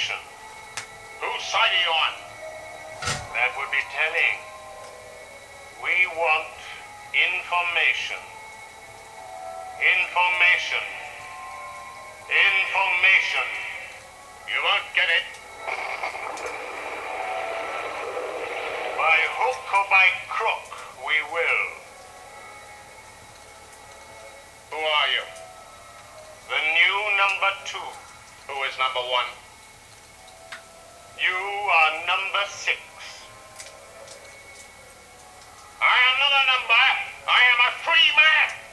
information. Whose side are you on? That would be telling. We want information. Information. Information. You won't get it. By hook or by crook, we will. Who are you? The new number 2. Who is number 1? You are number 6. I am not a number. I am a free man.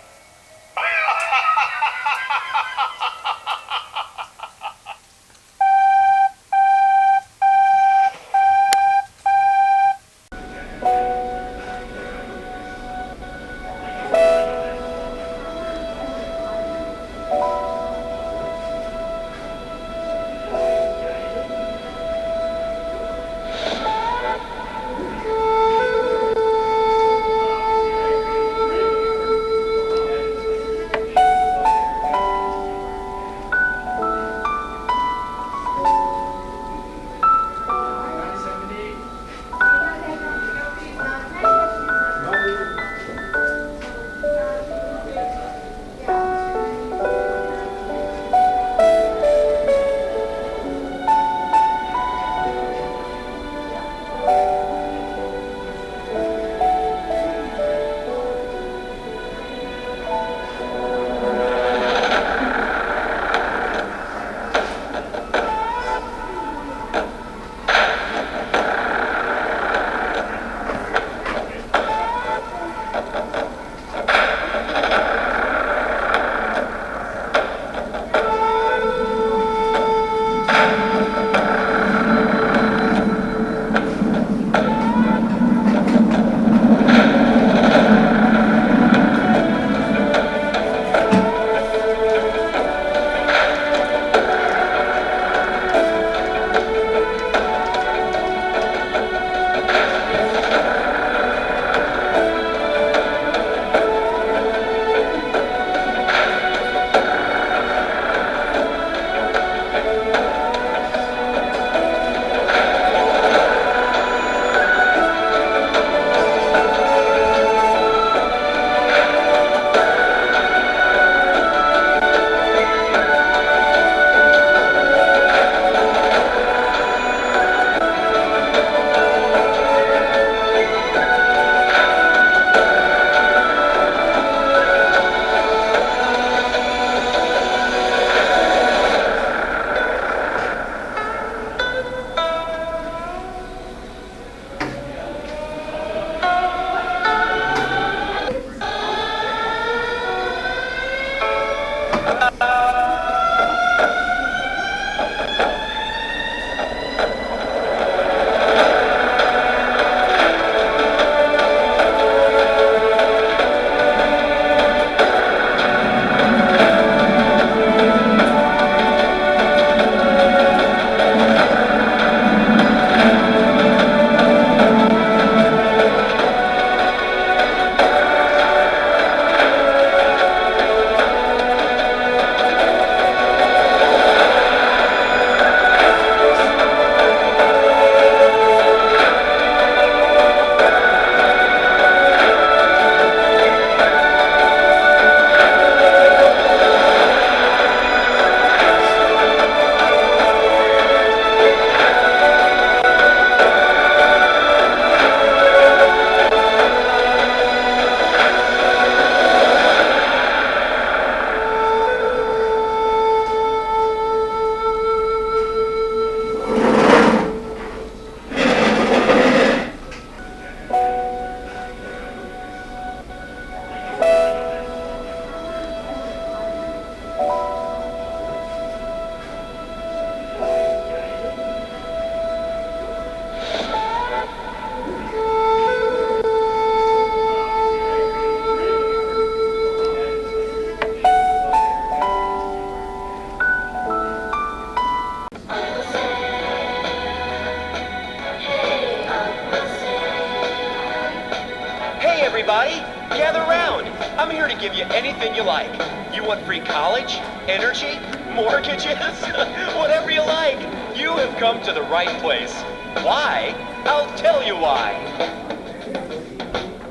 everybody. Gather round. I'm here to give you anything you like. You want free college, energy, mortgages, whatever you like. You have come to the right place. Why? I'll tell you why.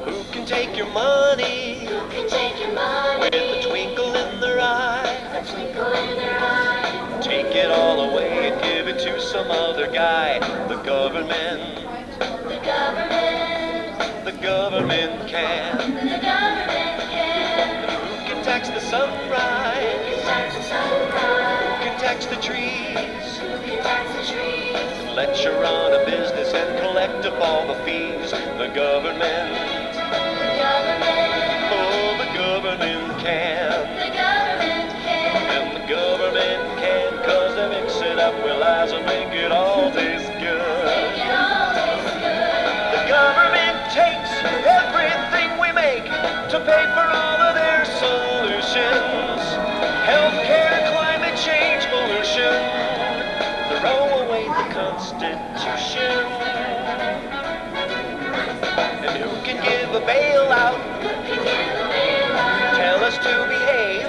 Who can take your money? Who can take your money? With a twinkle in their eye. A twinkle in their eye. Take it all away and give it to some other guy. The government. The government. The government can. The government can. Who can tax the sunrise? Who can tax the sunrise? Who can tax the trees? Who can tax the trees? Let you run a business and collect up all the fees. The government. The government. Oh, the government can. The government can. And the government can, 'cause they mix it up with lies and make it all taste good. Make it all taste good. The government takes everything we make to pay for all of their solutions. Healthcare, climate change, pollution. Throw away the Constitution. And who can give a bailout? Who can give a bailout? Tell us to behave.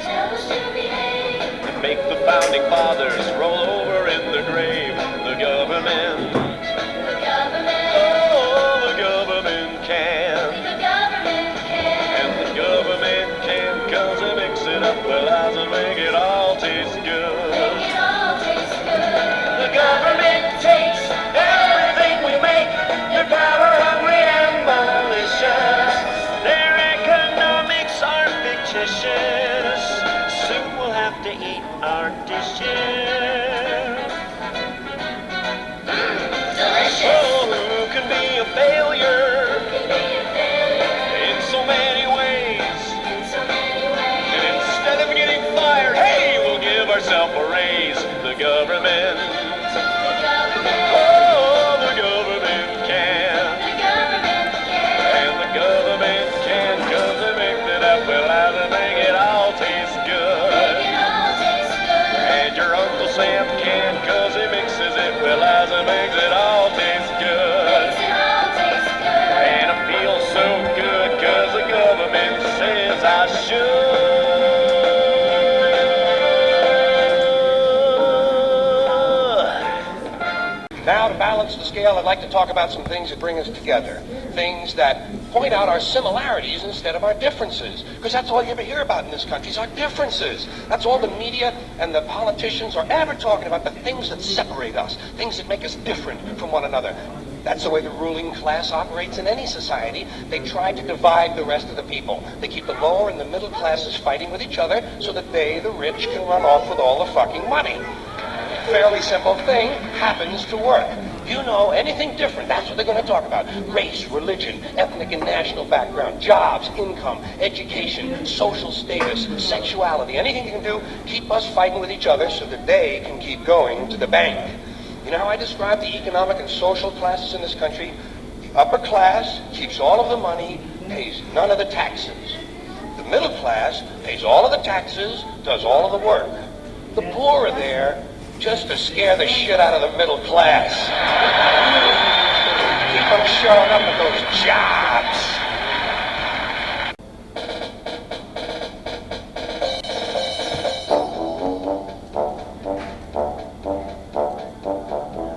Tell us to behave. And make the founding fathers roll over in their grave. The government. The government. Oh, the government can. The government can. And the government can, 'cause they mix it up with lies and make it all taste good. Make it all taste good. The government takes everything we make. They're power hungry and malicious. Their economics are fictitious. Soon we'll have to eat our dishes. Delicious. Oh, who can be a failure Can be a failure in so many ways? in so many ways. And instead of getting fired, hey, we'll give ourselves a raise. The government. The government. Oh, the government can. The government can. And the government can, 'cause they mix it up with lies and make it all taste good. Make it all taste good. And your Uncle Sam can, 'cause he mixes it with lies and makes it all taste good. Makes it all taste good. And it feels so good, 'cause the government says I should. Now, to balance the scale, I'd like to talk about some things that bring us together. Things that point out our similarities instead of our differences. Because that's all you ever hear about in this country is our differences. That's all the media and the politicians are ever talking about, the things that separate us, things that make us different from one another. That's the way the ruling class operates in any society. They try to divide the rest of the people. They keep the lower and the middle classes fighting with each other so that they, the rich, can run off with all the fucking money. Fairly simple thing, happens to work. You know anything different, that's what they're going to talk about. Race, religion, ethnic and national background, jobs, income, education, social status, sexuality, anything you can do, keep us fighting with each other so that they can keep going to the bank. You know how I describe the economic and social classes in this country? The upper class keeps all of the money, pays none of the taxes. The middle class pays all of the taxes, does all of the work. The poor are there just to scare the shit out of the middle class. Keep them showing up at those jobs.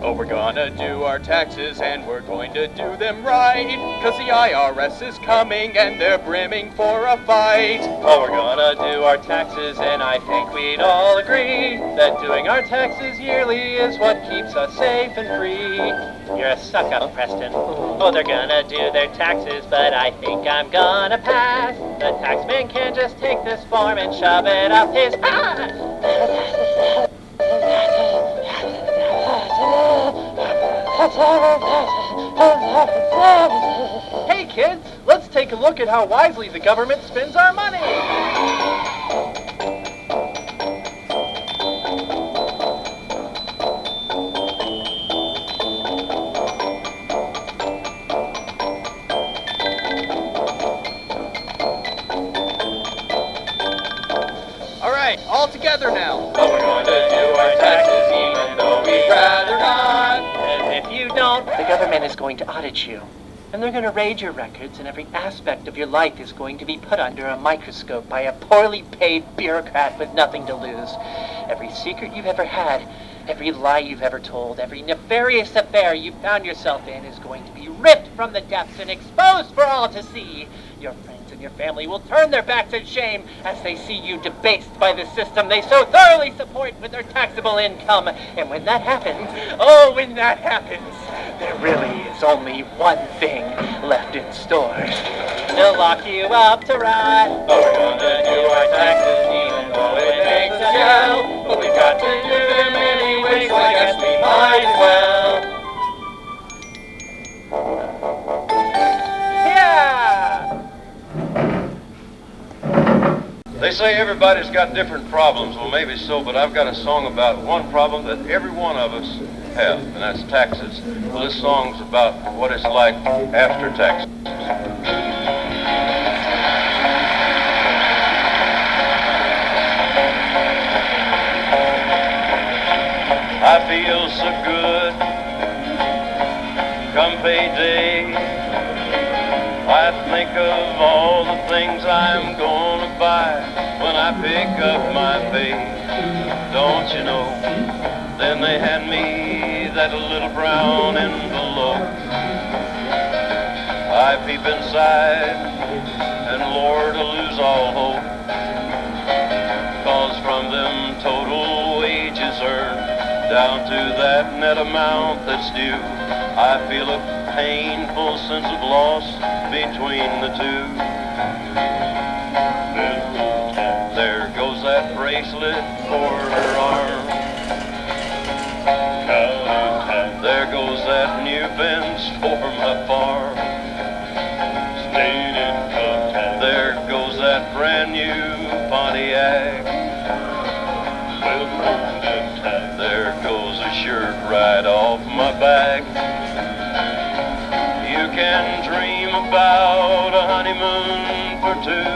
Oh, we're gonna do our taxes and we're going to do them right, 'cause the IRS is coming and they're brimming for a fight. Oh, we're gonna do our taxes and I think we'd all agree that doing our taxes yearly is what keeps us safe and free. You're a suck-up, Preston. Oh, they're gonna do their taxes, but I think I'm gonna pass. The taxman can just take this form and shove it up his ass. Hey kids, let's take a look at how wisely the government spends our money. All right, all together now. Oh, we're going to do our taxes even though we'd rather not. And if you don't, The government is going to audit you, and they're going to raid your records, and every aspect of your life is going to be put under a microscope by a poorly paid bureaucrat with nothing to lose. Every secret you've ever had, Every lie you've ever told, every nefarious affair you found yourself in is going to be ripped from the depths and exposed for all to see. Your friends and your family will turn their backs in shame as they see you debased by the system they so thoroughly support with their taxable income. And when that happens, oh, when that happens, there really is only one thing left in store. They'll lock you up to rot. Oh, we're gonna do our taxes even though it makes us yell. But we've got to do them anyway, so I guess we might as well. Yeah! They say everybody's got different problems. Well, maybe so, but I've got a song about one problem that every one of us have, and that's taxes. Well, this song's about what it's like after taxes. I feel so good come payday. I think of all the things I'm gonna buy when I pick up my pay. Don't you know? Then they hand me that little brown envelope. I peep inside, and Lord, I lose all hope. 'Cause from them total wages earned down to that net amount that's due, I feel a painful sense of loss between the two. There goes that bracelet for her arm. There goes that new fence for my farm. There goes that brand new Pontiac. There goes a shirt right off my back. You can dream about a honeymoon for two.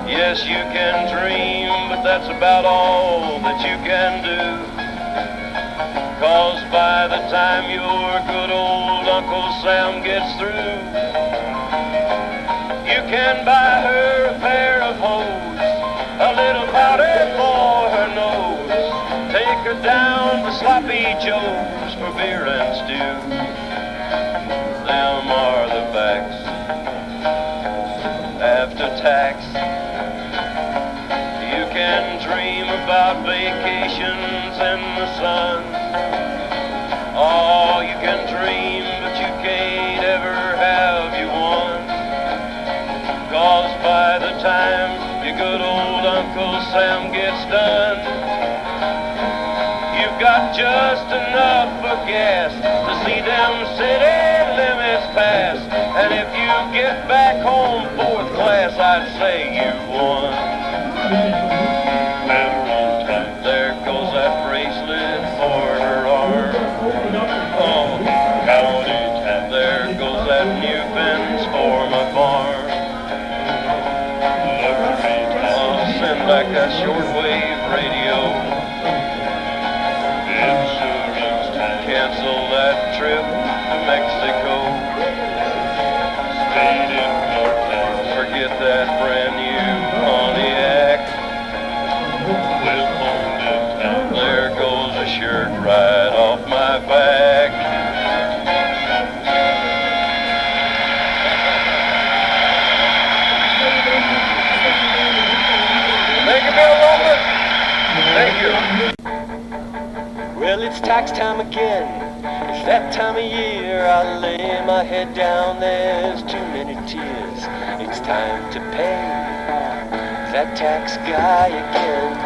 Yes, you can dream, but that's about all that you can do. 'Cause by the time your good old Uncle Sam gets through, you can buy her a pair of hose, a little powder for her nose, take her down to Sloppy Joe's for beer and stew. Them are the facts after tax. You can dream about vacations in the sun. Oh, you can dream, but you can't ever have you one. 'Cause by the time your good old Uncle Sam gets done, you've got just enough for gas to see them city limits pass. And if you get back home fourth class, I'd say you won. There goes that bracelet for her arm. Oh, there goes that new fence for my farm. I'll send back that shortwave radio. Cancel that trip to Mexico. Forget that brand new Pontiac. There goes a shirt right off my back. Thank you, Bill Walker. Thank you. Well, it's tax time again. It's that time of year. I lay my head down. There's too many tears. It's time to pay that tax guy again.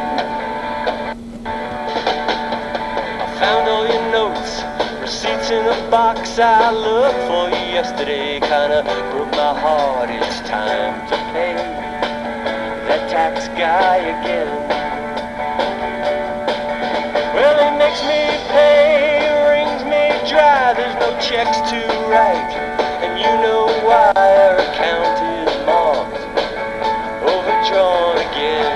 I found all your notes, receipts in a box I looked for you yesterday. Kinda broke my heart. It's time to pay that tax guy again. Well, he makes me pay, wrings me dry. There's no checks to write, and you know why. Our account is marked overdrawn again.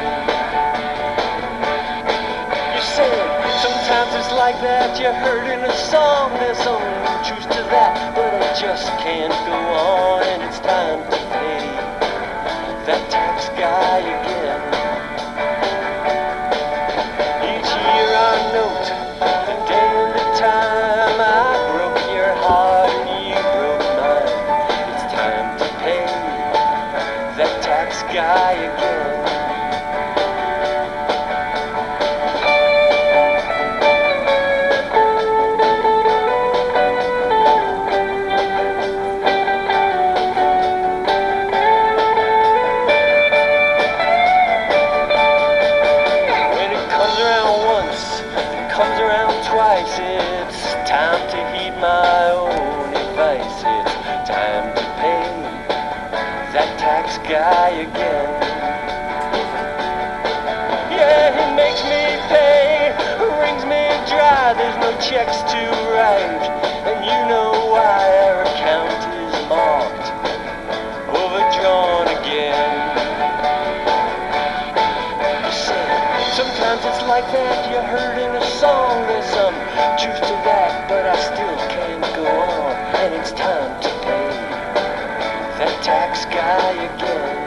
You said sometimes it's like that. You heard in a song, there's some truth to that, but I just can't go on, and it's time to pay that tax guy again. Each year I know tax guy again. When it comes around once, it comes around twice, it's time to heed my own advice. It's time to pay that tax guy again. Yeah, he makes me pay, wrings me dry, there's no checks to write, and you know why our account is marked overdrawn again. You say, sometimes it's like that, you heard in a song, there's some truth to that, but I still can't go on, and it's time to pay that tax guy again.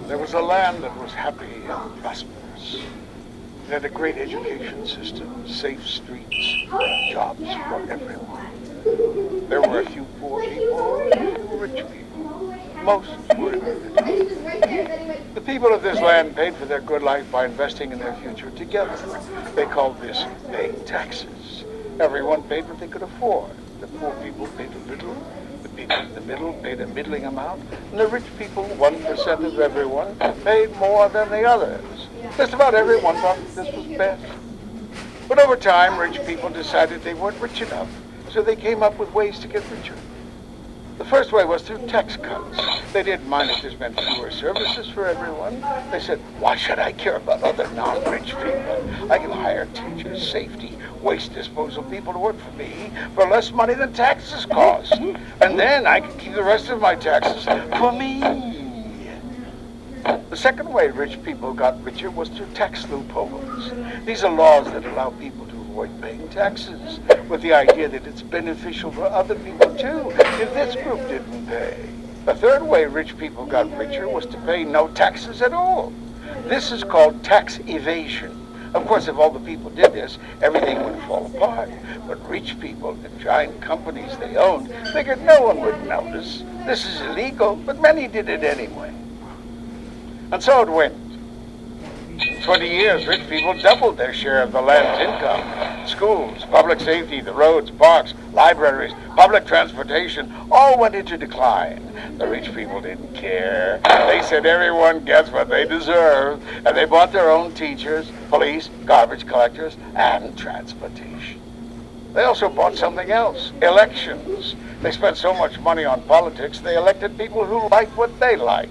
There was a land that was happy and prosperous. It had a great education system, safe streets, jobs for everyone. There were a few poor people and a few rich people. Most were illiterate. The people of this land paid for their good life by investing in their future together. They called this paying taxes. Everyone paid what they could afford. The poor people paid a little. The people in the middle paid a middling amount, and the rich people, 1% of everyone, paid more than the others. Just about everyone thought this was best. But over time, rich people decided they weren't rich enough, so they came up with ways to get richer. The first way was through tax cuts. They didn't mind if this meant fewer services for everyone. They said, why should I care about other non-rich people? I can hire teachers, safety, waste disposal people to work for me for less money than taxes cost. And then I can keep the rest of my taxes for me. The second way rich people got richer was through tax loopholes. These are laws that allow people to avoid paying taxes, with the idea that it's beneficial for other people too if this group didn't pay. The third way rich people got richer was to pay no taxes at all. This is called tax evasion. Of course, if all the people did this, everything would fall apart. But rich people and giant companies they owned figured no one would notice. This is illegal, but many did it anyway. And so it went. In 20 years, rich people doubled their share of the land's income. Schools, public safety, the roads, parks, libraries, public transportation all went into decline. The rich people didn't care. They said everyone gets what they deserve, and they bought their own teachers, police, garbage collectors, and transportation. They also bought something else, elections. They spent so much money on politics, they elected people who liked what they liked.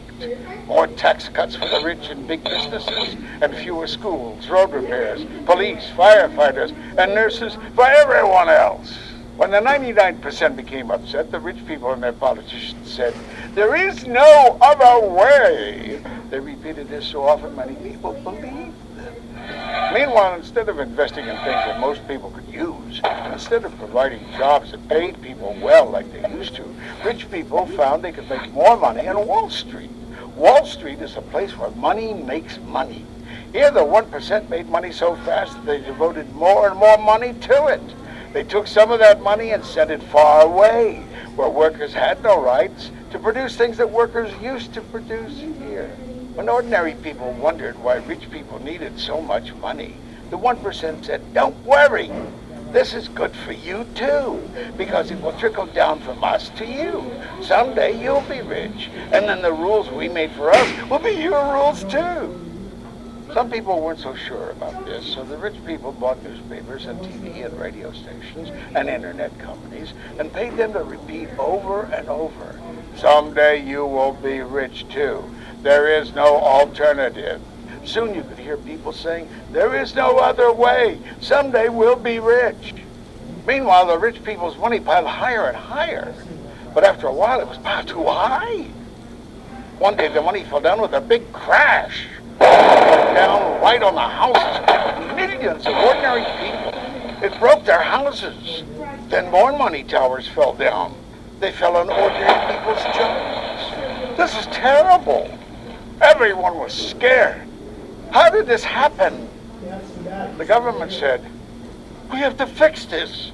More tax cuts for the rich and big businesses, and fewer schools, road repairs, police, firefighters, and nurses for everyone else. When the 99% became upset, the rich people and their politicians said, there is no other way. They repeated this so often many people believed them. Meanwhile, instead of investing in things that most people could use, instead of providing jobs that paid people well like they used to, rich people found they could make more money on Wall Street. Wall Street is a place where money makes money. Here, the 1% made money so fast that they devoted more and more money to it. They took some of that money and sent it far away, where workers had no rights, to produce things that workers used to produce here. When ordinary people wondered why rich people needed so much money, the 1% said, don't worry. This is good for you too, because it will trickle down from us to you. Someday you'll be rich, and then the rules we made for us will be your rules too. Some people weren't so sure about this, so the rich people bought newspapers and TV and radio stations and internet companies and paid them to repeat over and over, someday you will be rich too. There is no alternative. Soon you could hear people saying, there is no other way. Someday we'll be rich. Meanwhile, the rich people's money piled higher and higher. But after a while, it was piled too high. One day, the money fell down with a big crash. Down right on the houses of millions of ordinary people. It broke their houses. Then more money towers fell down. They fell on ordinary people's jobs. This is terrible. Everyone was scared. How did this happen? The government said, we have to fix this.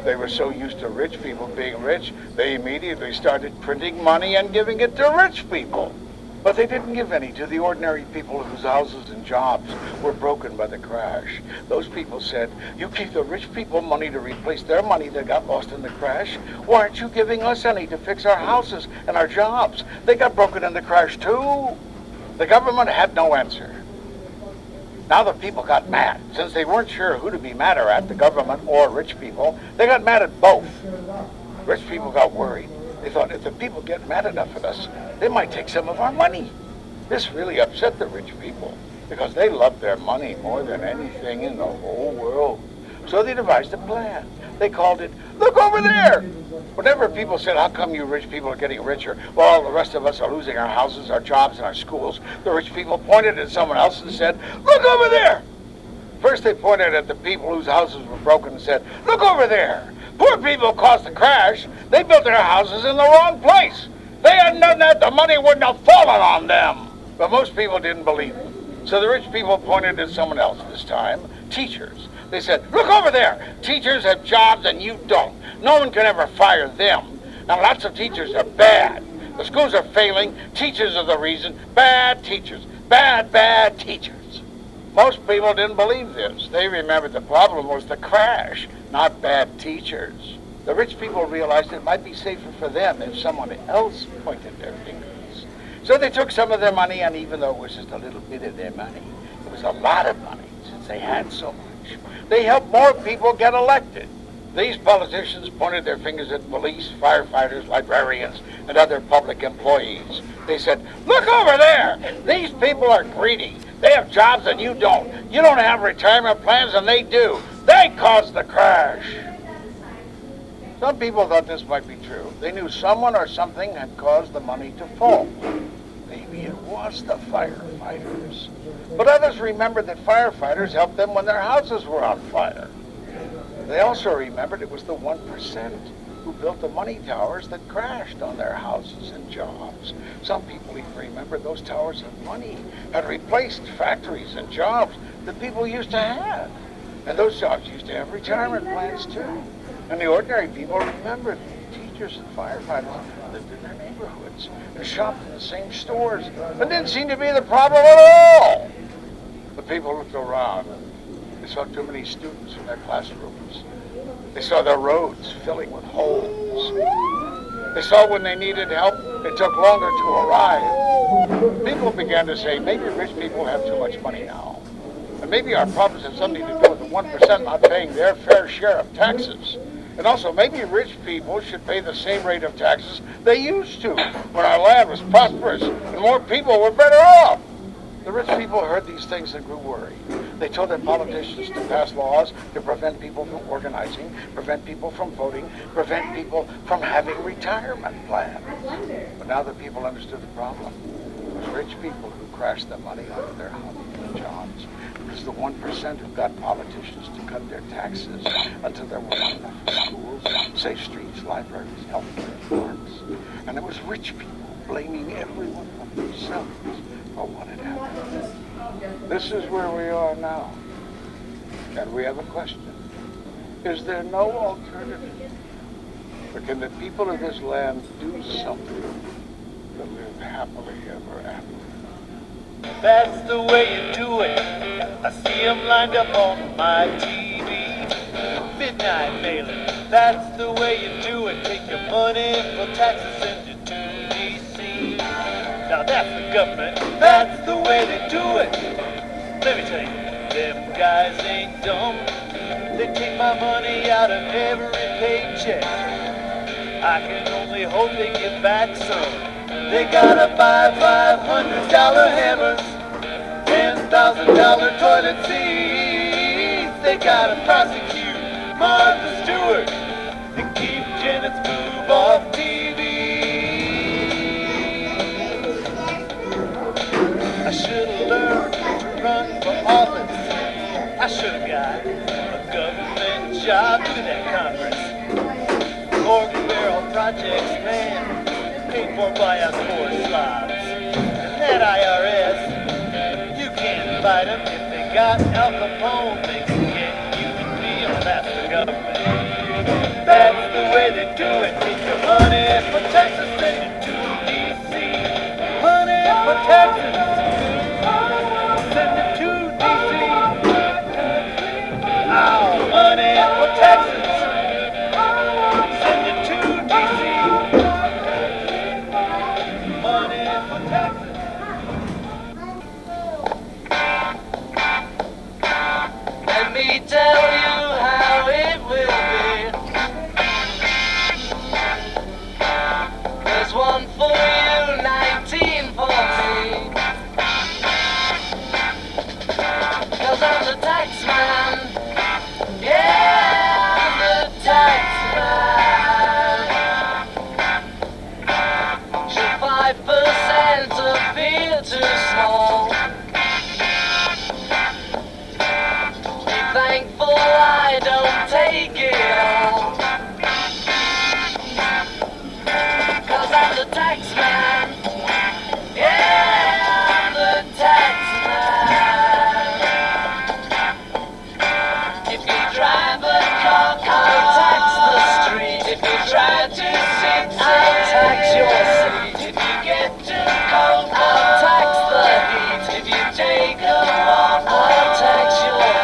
They were so used to rich people being rich, they immediately started printing money and giving it to rich people. But they didn't give any to the ordinary people whose houses and jobs were broken by the crash. Those people said, you keep the rich people money to replace their money that got lost in the crash. Why aren't you giving us any to fix our houses and our jobs? They got broken in the crash too. The government had no answer. Now the people got mad. Since they weren't sure who to be madder at, the government or rich people, they got mad at both. Rich people got worried. They thought, if the people get mad enough at us, they might take some of our money. This really upset the rich people, because they loved their money more than anything in the whole world. So they devised a plan. They called it, look over there! Whenever people said, how come you rich people are getting richer while all the rest of us are losing our houses, our jobs, and our schools, the rich people pointed at someone else and said, look over there! First they pointed at the people whose houses were broken and said, look over there! Poor people caused the crash. They built their houses in the wrong place. They hadn't done that, the money wouldn't have fallen on them. But most people didn't believe them. So the rich people pointed at someone else this time, teachers. They said, look over there. Teachers have jobs and you don't. No one can ever fire them. Now lots of teachers are bad. The schools are failing. Teachers are the reason. Bad teachers. Bad teachers. Most people didn't believe this. They remembered the problem was the crash, not bad teachers. The rich people realized it might be safer for them if someone else pointed their fingers. So they took some of their money, and even though it was just a little bit of their money, it was a lot of money since they had so much. They helped more people get elected. These politicians pointed their fingers at police, firefighters, librarians, and other public employees. They said, look over there. These people are greedy. They have jobs and you don't. You don't have retirement plans and they do. They caused the crash. Some people thought this might be true. They knew someone or something had caused the money to fall. Maybe it was the firefighters. But others remembered that firefighters helped them when their houses were on fire. They also remembered it was the 1% who built the money towers that crashed on their houses and jobs. Some people even remembered those towers of money had replaced factories and jobs that people used to have. And those jobs used to have retirement plans too. And the ordinary people remembered teachers and firefighters lived in their neighborhoods and shopped in the same stores and didn't seem to be the problem at all. The people looked around. They saw too many students in their classrooms. They saw their roads filling with holes. They saw when they needed help, it took longer to arrive. People began to say, maybe rich people have too much money now. And maybe our problems have something to do with the 1% not paying their fair share of taxes. And also, maybe rich people should pay the same rate of taxes they used to when our land was prosperous and more people were better off. The rich people heard these things and grew worried. They told their politicians to pass laws to prevent people from organizing, prevent people from voting, prevent people from having retirement plans. But now the people understood the problem. It was rich people who crashed the money out of their houses and jobs. It was the 1% who got politicians to cut their taxes until there were not enough for schools, safe streets, libraries, healthcare, parks. And it was rich people blaming everyone but themselves for what had happened. This is where we are now. And we have a question. Is there no alternative? Or can the people of this land do something to live happily ever after? That's the way you do it. I see 'em lined up on my TV. night mailing. That's the way you do it. Take your money for taxes, send it to D.C. Now that's the government. That's the way they do it. Let me tell you, them guys ain't dumb. They take my money out of every paycheck. I can only hope they get back some. They gotta buy $500 hammers, $10,000 toilet seats. They gotta prosecute Martha Stewart and keep Janet's boob off TV. I should've learned to run for office. I should've got a government job. Look at that Congress. Organ barrel projects, man, paid for by us poor slobs. And that IRS, you can't fight them. If they got Al Capone, they can get you and me. Oh, that's the government. That's the way they do it. Take your money for Texas, send it to D.C. Money for Texas, send it to D.C. Oh, money for Texas. Let me tell you how it will be. There's one for you, 19 for me. 'Cause I'm the tax man. Yeah, I'm the tax man. Should 5% appear too small? Thankful I don't take it all. 'Cause I'm the tax man. Yeah, I'm the tax man. If you drive a car, I'll tax the street. If you try to sit, I'll tax your seat. If you get too cold, I'll tax the heat. If you take a walk, I'll tax your feet.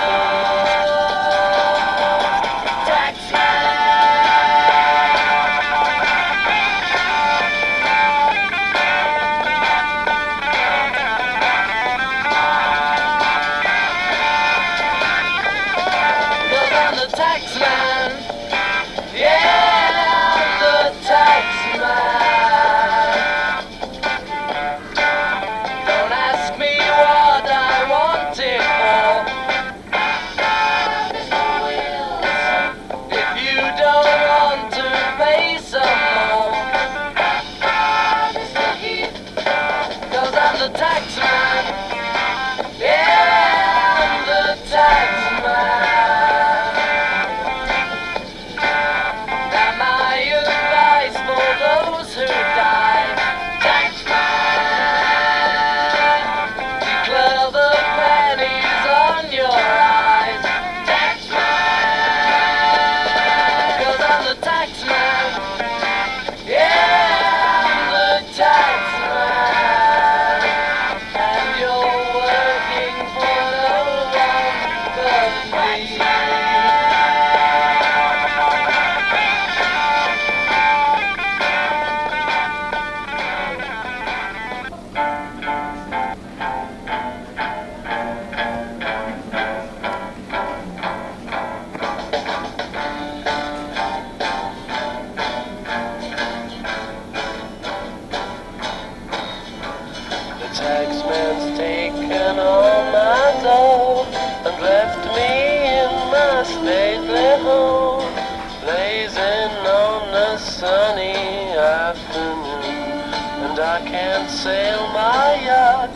Sail my yacht.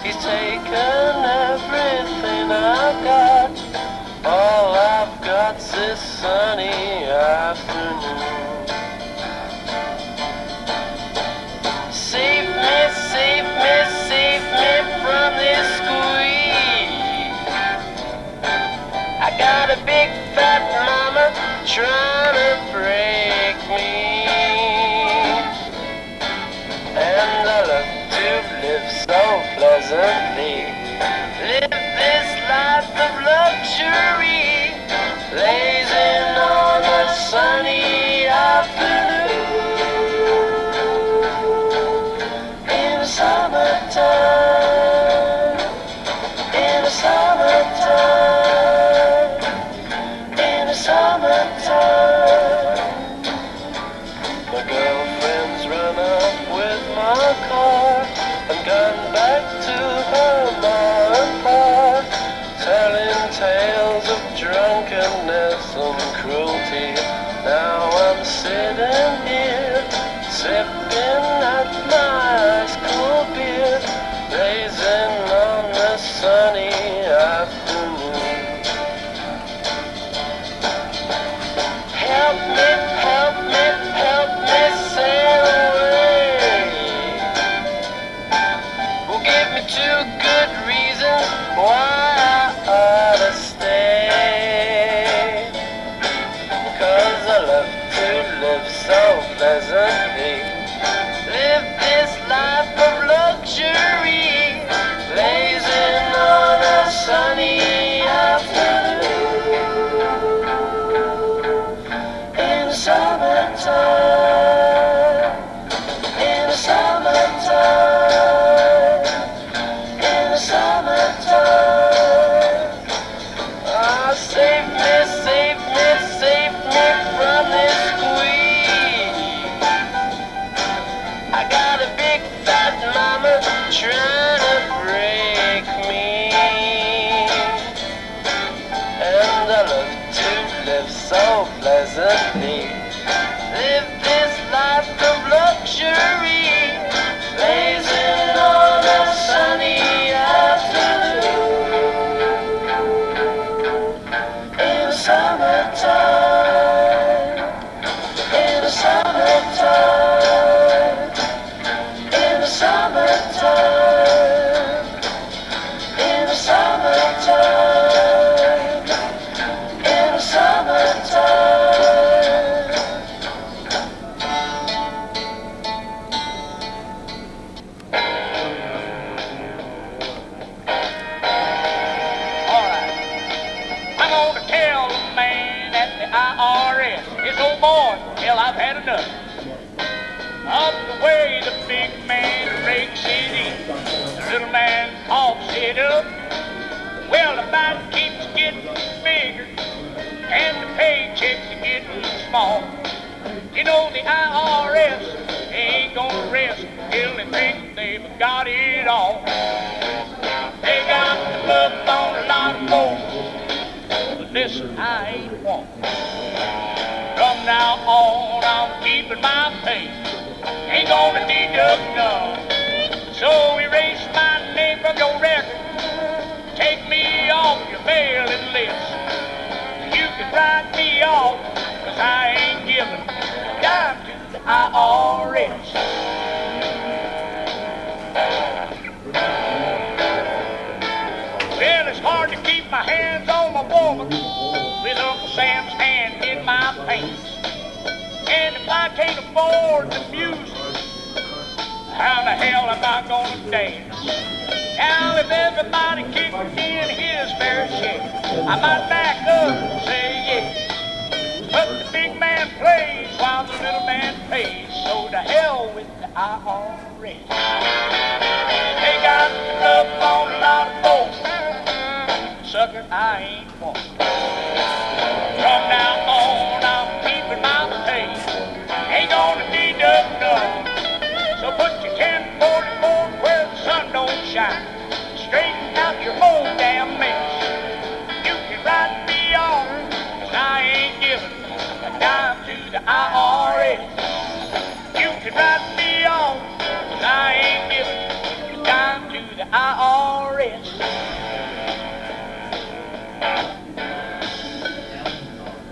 He's taken everything I've got. All I've got's this sunny afternoon. Save me, save me, save me from this squeeze. I got a big fat mama trying to break me. And I love to live so pleasantly. Live this life of luxury, blazing on blazing on a sunny afternoon. Help me, help me, help me sail away. Well, give me 2 good reasons why I ought to stay. 'Cause I love to live so pleasantly. Live this life of luxury, blazing on a sunny afternoon. In the summertime, in the summertime, in the summertime. Ah, save me, save me, save me from this squeeze. I got a big fat mama trying to break me. And I love to live so pleasantly. Live this life of luxury, blazing on a sunny afternoon. In the summertime, in the summertime, in the summertime, in the summertime, in the summertime. I'm gonna tell the man at the IRS, his old boy, hell, I've had enough of the way the big man rakes it in. The little man coughs it up. Well, the bite keeps getting bigger, and the paychecks are getting small. You know the IRS ain't gonna rest till they think they've got it all. They got the book on a lot of folks. Listen, I ain't one. From now on, I'm keeping my pace. Ain't gonna deduct none. So erase my name from your record. Take me off your mailing list. You can write me off, 'cause I ain't giving a dime to the IRS. Well, it's hard to keep my hands on my woman with Uncle Sam's hand in my pants. And if I can't afford the music, how the hell am I gonna dance? Now, if everybody kicked in his fair share, I might back up and say yes. But the big man plays while the little man pays, so to hell with the IRS. They got up on a lot of folks. Sucker, I ain't one. From now on, I'm keeping my pace. Ain't gonna deduct none. So put your 1044 where the sun don't shine. Straighten out your whole damn mess. You can write me off, 'cause I ain't giving a dime to the IRS. You can write me off, 'cause I ain't giving a dime to the IRS.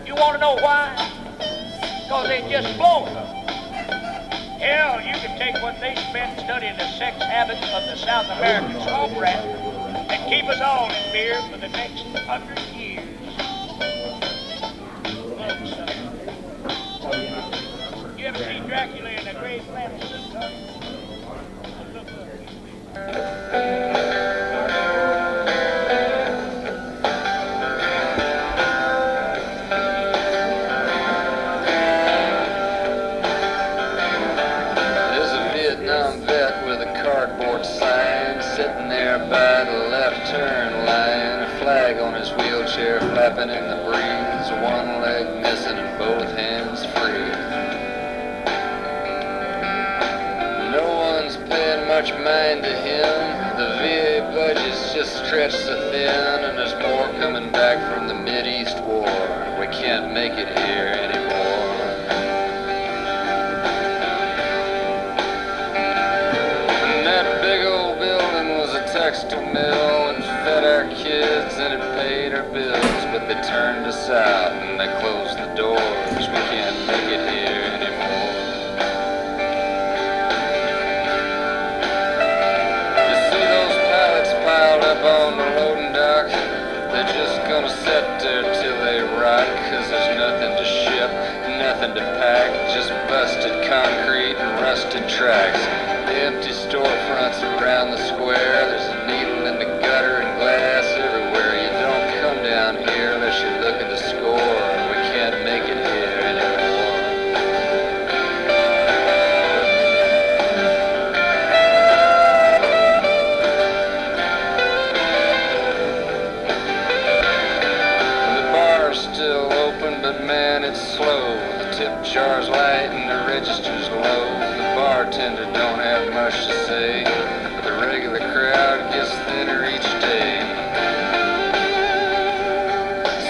You want to know why? Because they just blow it. Hell, you can take what they spent studying the sex habits of the South American swamp rat and keep us all in beer for the next 100 years. You ever see Dracula in a gray flannel suit, huh? Look up. Sitting there by the left turn line, a flag on his wheelchair flapping in the breeze, one leg missing and both hands free. No one's paying much mind to him. The VA budget's just stretched so thin, and there's more coming back from the Mideast war. We can't make it here anymore. And that big old building was a flexed a mill and fed our kids and it paid our bills, but they turned us out and they closed the doors. We can't make it here anymore. You see those pallets piled up on the loading dock? They're just gonna sit there till they rot, 'cause there's nothing to ship, nothing to pack, just busted concrete and rusted tracks. Empty storefronts around the square. There's a needle in the gutter and glass everywhere. You don't come down here unless you're looking to score. We can't make it here anymore. The bar's still open, but man, it's slow. The tip jar's light and the register's low. The bartender don't have much to say, but the regular crowd gets thinner each day.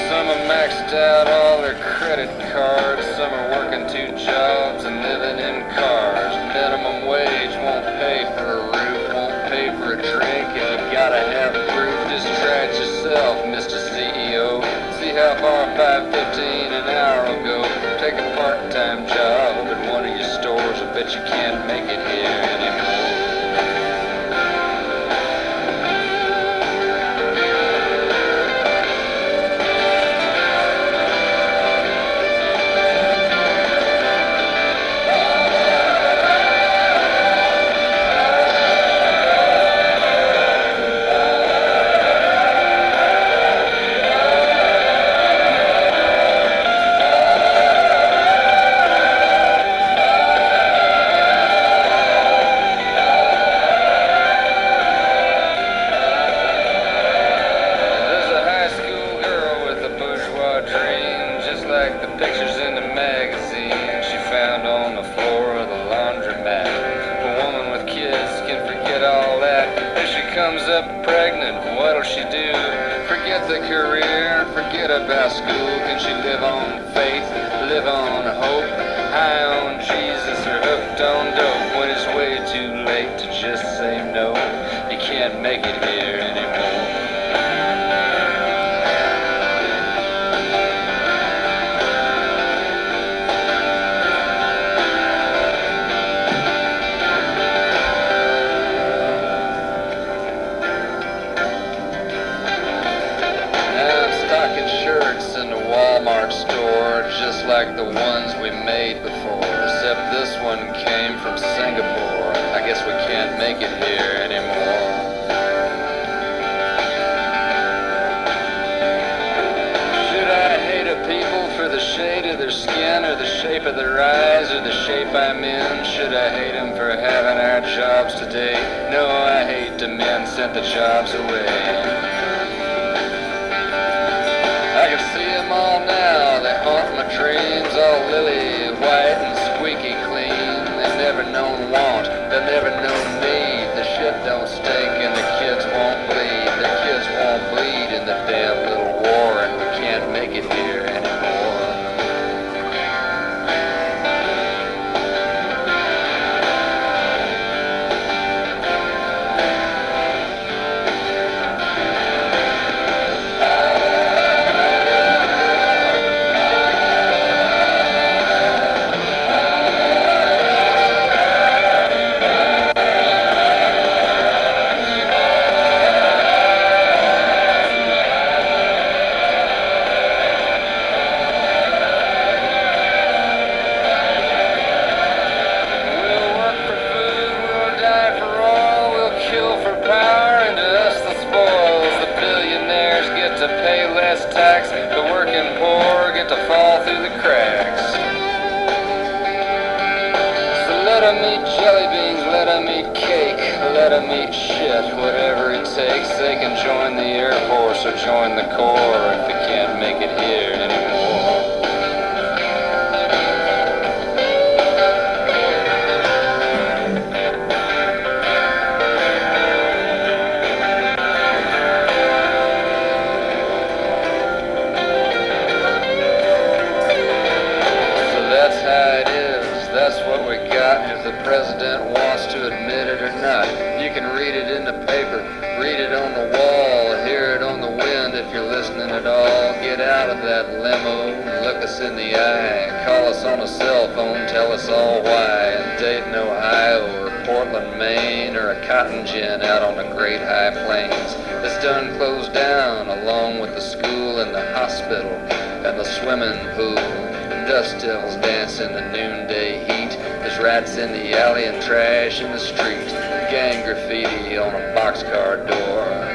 Some have maxed out all their credit cards, some are working 2 jobs and living in cars. Minimum wage won't pay for a roof, won't pay for a drink. If you gotta have proof, just try it yourself, Mr. CEO. See how far 5.15 an hour will go. Take a part-time job at one of your stores. I bet you can't make it here anymore. About school, can she live on faith, live on hope, high on Jesus or hooked on dope? When it's way too late to just say no, you can't make it here anymore. Like the ones we made before, except this one came from Singapore. I guess we can't make it here anymore. Should I hate a people for the shade of their skin, or the shape of their eyes, or the shape I'm in? Should I hate them for having our jobs today? No, I hate the men sent the jobs away. I can see them all now, they haunt my dreams, all lily white and squeaky clean. They've never known want, they've never known need. The shit don't stink and the kids won't bleed. The kids won't bleed in the damn little war, and we can't make it here anymore. Join the Corps if we can't make it here anymore. So that's how it is, that's what we got. If the president wants to admit it or not, you can read it in the paper. Read it on the wall, hear it on the wind if you're listening at all. Get out of that limo, look us in the eye. Call us on a cell phone, tell us all why. In Dayton, Ohio, or Portland, Maine, or a cotton gin out on the great high plains. It's done closed down, along with the school and the hospital and the swimming pool. Dust devils dance in the noonday heat. There's rats in the alley and trash in the street. Gang graffiti on a boxcar door.